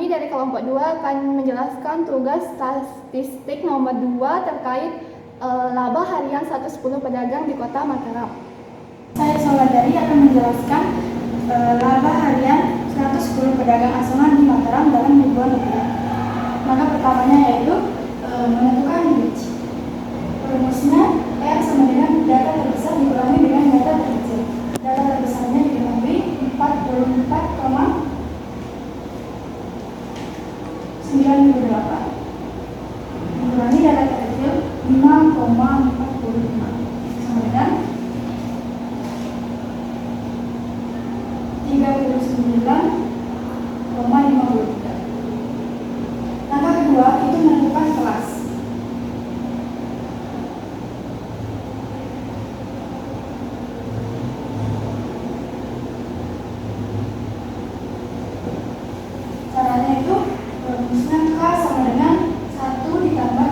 dari kelompok 2 akan menjelaskan tugas statistik nomor 2 terkait laba harian 110 pedagang di Kota Mataram. Saya Soladari akan menjelaskan laba harian 110 pedagang asongan di Mataram dalam ribuan rupiah. Maka pertamanya yaitu menentukan bridge. Rumusnya R sama dengan data terbesar dikurangi dengan data terkecil. Data terbesarnya diketahui 44,98 dikurangi data terkecil 5,45 sama dengan 39,53. Langkah kedua itu menentukan kelas. Caranya itu rumusnya K sama dengan 1 ditambah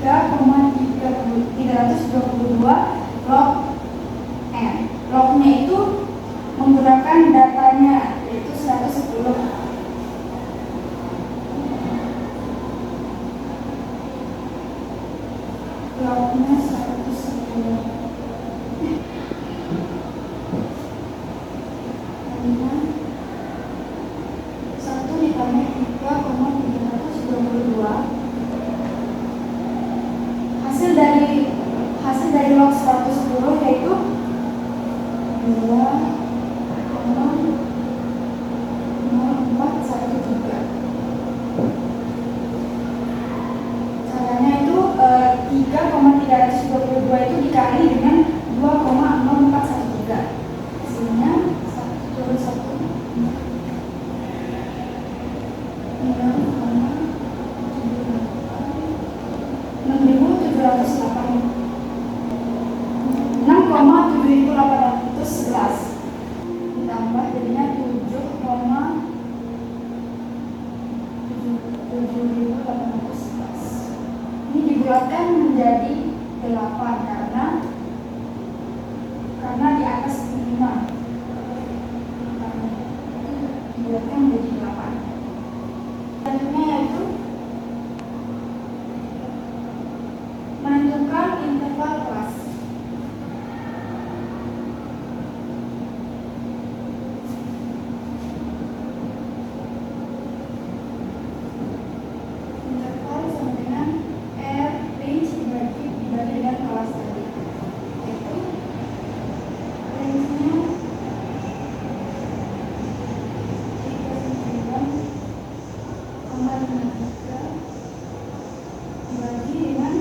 3,322 log N. Lognya itu menggunakan datanya yaitu 110. Lognya 110. Ditambah 3,322 hasil dari log 110 yaitu 2,0413. Caranya itu 3,322 itu dikali dengan 2,0413. Hasilnya 6,7811 ditambah jadinya 7,7811. Ini dibulatkan menjadi 8 karena di atas 5. Dibulatkan menjadi 8. Selanjutnya yaitu menentukan interval kelas. Interval sama dengan R range dibagi dengan kelas tadi. Yaitu range-nya 39,53 dibagi dengan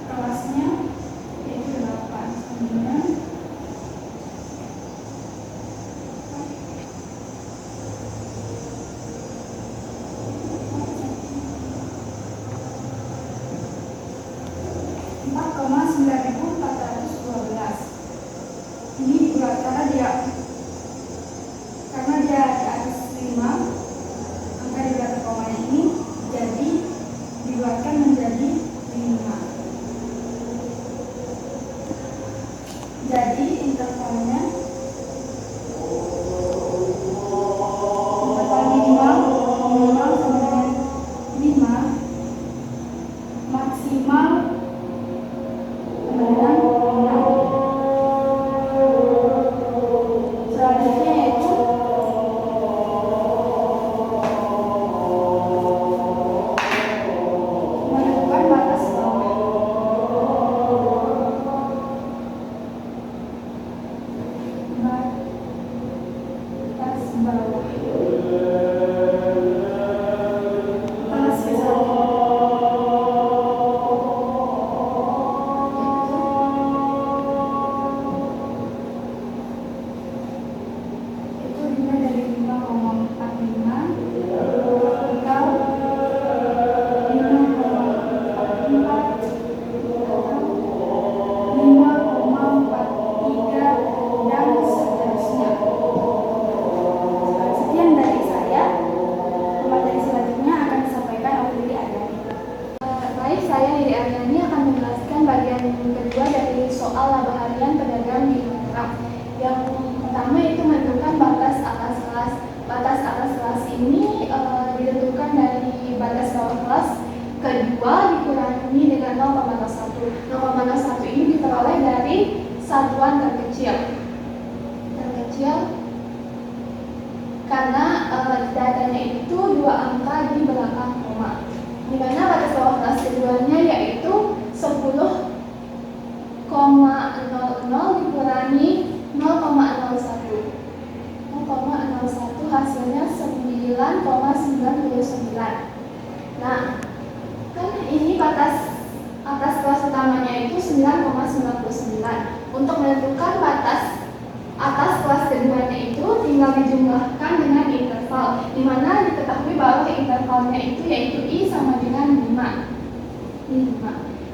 kelasnya yaitu 8 sama dengan 4,9412. Ini dibuat karena dia di atas 5, angka di belakang komanya ini jadi dibuatkan menjadi 5. Jadi interval minimal sama dengan 5, maksimal sama dengan batas bawah kelas kedua dikurangi dengan 0,01. 0,01 ini diperoleh dari satuan terkecil karena datanya itu 2 angka di belakang koma, di mana batas bawah kelas keduanya yaitu 10,00 dikurangi 0,01. 0,01 hasilnya 9,99. Nah, kan ini batas atas kelas utamanya itu 9,99. Untuk menentukan batas atas kelas keduanya itu tinggal dijumlahkan dengan interval, di mana diketahui bahwa intervalnya itu yaitu I sama dengan 5.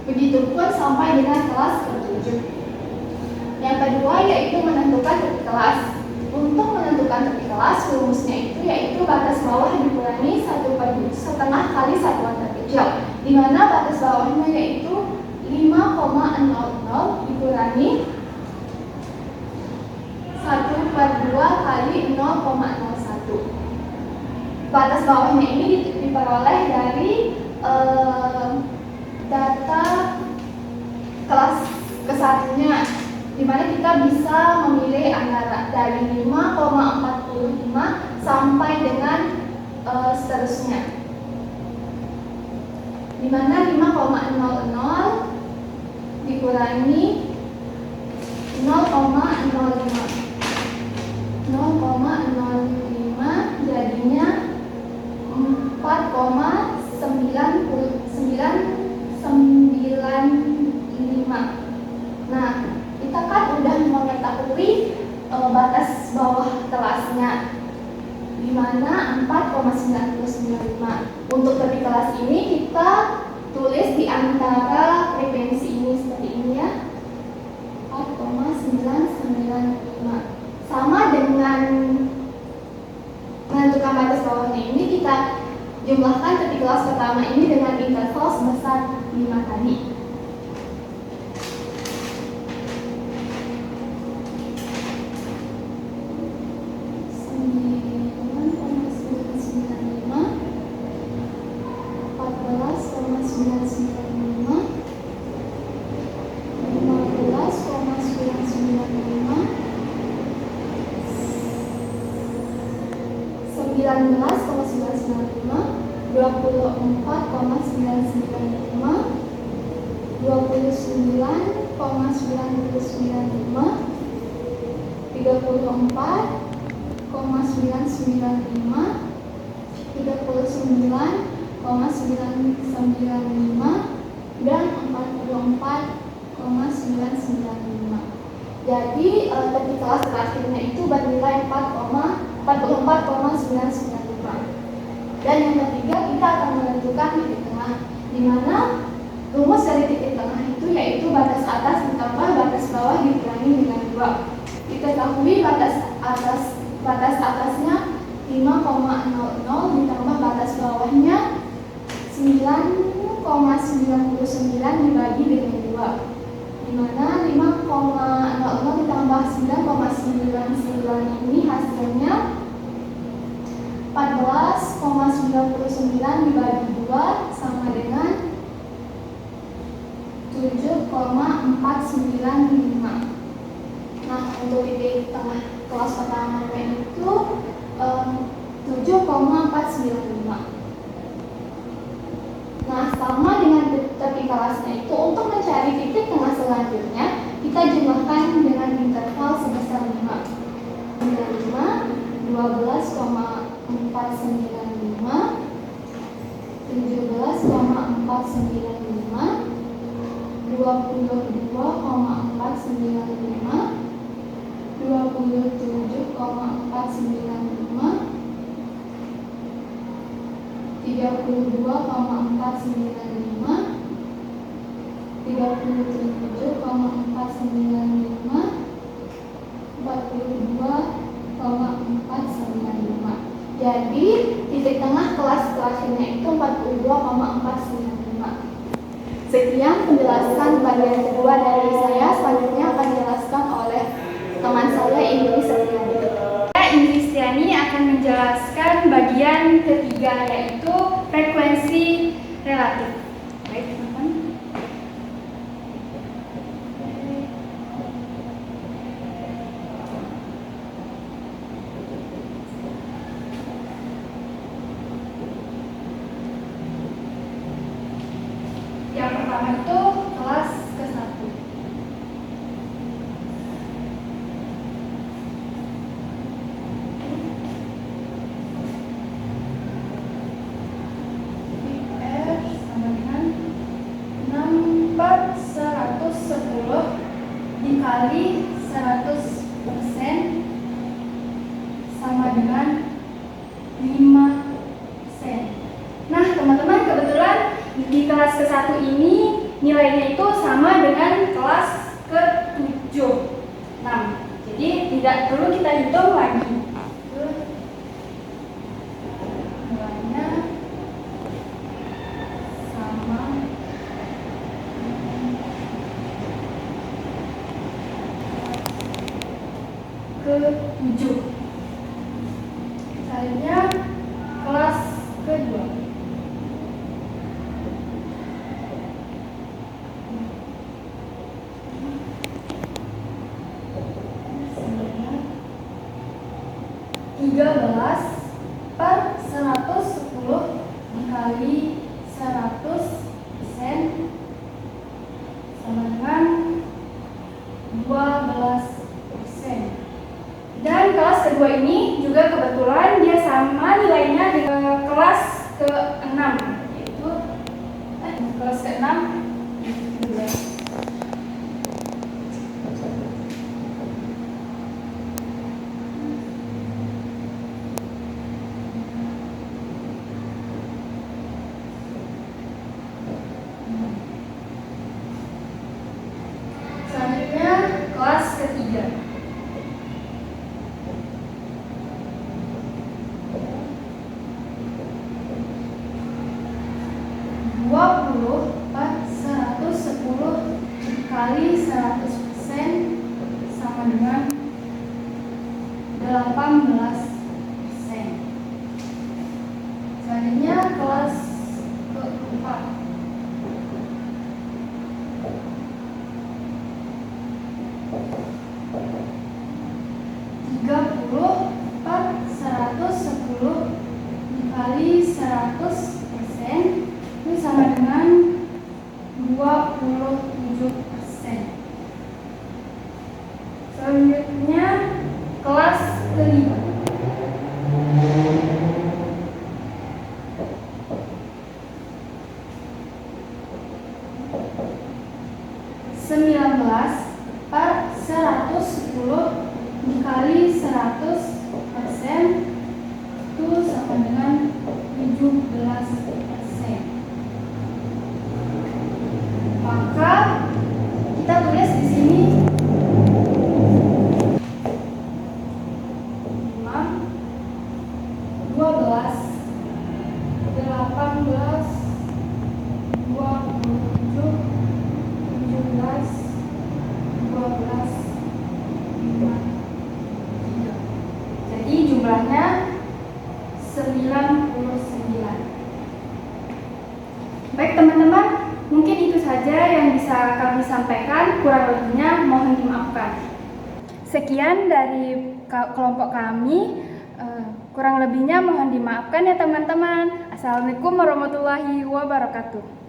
Begitupun sampai dengan kelas ke-7. Yang kedua yaitu menentukan tepi kelas. Untuk menentukan tepi kelas, rumusnya itu yaitu batas bawah dikurangi 1/2 kali satuan terkecil, di mana batas bawahnya yaitu 5,00 dikurangi 1/2 kali 0,01. Batas bawahnya ini diperoleh dari data kelas ke-1-nya, di mana kita bisa memilih antara dari 5,45 sampai dengan seterusnya, di mana 5,00 dikurangi 0,05 jadinya 4,995. Nah, kita kan udah mengetahui batas bawah kelasnya, di mana 4,995. Untuk tepi kelas ini kita tulis di antara frekuensi ini seperti ini ya, 4,995. Sama dengan menentukan batas bawahnya ini, kita jumlahkan tepi kelas pertama ini dengan interval sebesar 5 tadi. Dan 44,995. Jadi tepi kelas terakhirnya itu bernilai 44,995. Dan yang ketiga kita akan menentukan titik tengah, di mana rumus dari titik tengah itu yaitu batas atas ditambah batas bawah dikurangi dengan 2. Diketahui batas atasnya 5,00 ditambah batas bawahnya 9,99 dibagi dengan 2, di mana 5,00 ditambah 9,99 ini hasilnya 14,99 dibagi 2 sama dengan 7,495. Nah, untuk titik tengah kelas pertamanya itu 7,495. Nah, sama dengan tepi kelasnya itu, untuk mencari titik tengah selanjutnya kita jumlahkan dengan interval sebesar 5. 12,495, 17,495, 22,495, 27,495, 32,495, 37,495, 42,495. Jadi titik tengah kelas terakhirnya itu 42,495. Sekian penjelasan bagian kedua dari saya. Selanjutnya akan dijelaskan oleh teman saya Indri Setiani. Indri Setiani akan menjelaskan bagian ketiga, yaitu frekuensi relatif. Baik teman-teman. Yang pertama itu kelas ke-1. Dikali 100% sama dengan 5%. Nah teman-teman, kebetulan di kelas ke-1 ini nilainya itu sama dengan kelas ke-7 6. Jadi tidak perlu kita hitung lagi. Nilainya sama ke-7. Selanjutnya kelas ke-2. (13 per 110 dikali 100% sama dengan 12%. Dan kelas kedua ini juga kebetulan dia sama nilainya dengan kelas ke-6, yaitu kelas ke-6 selanjutnya kelas ketiga. Per 110 dikali 100% sama dengan 18%. Selanjutnya kelas keempat. Per 110 dikali 100% itu sama dengan 27%. Selanjutnya kelas kelima. Per 110 dikali 100% itu sama dengan 17%. Maka kita tulis di sini 5, 12, 18, 27, 17, 12, 5, 3. Jadi jumlahnya 99. Baik teman-teman, mungkin itu saja yang bisa kami sampaikan, kurang lebihnya mohon dimaafkan. Sekian dari kelompok kami, kurang lebihnya mohon dimaafkan ya teman-teman. Assalamualaikum warahmatullahi wabarakatuh.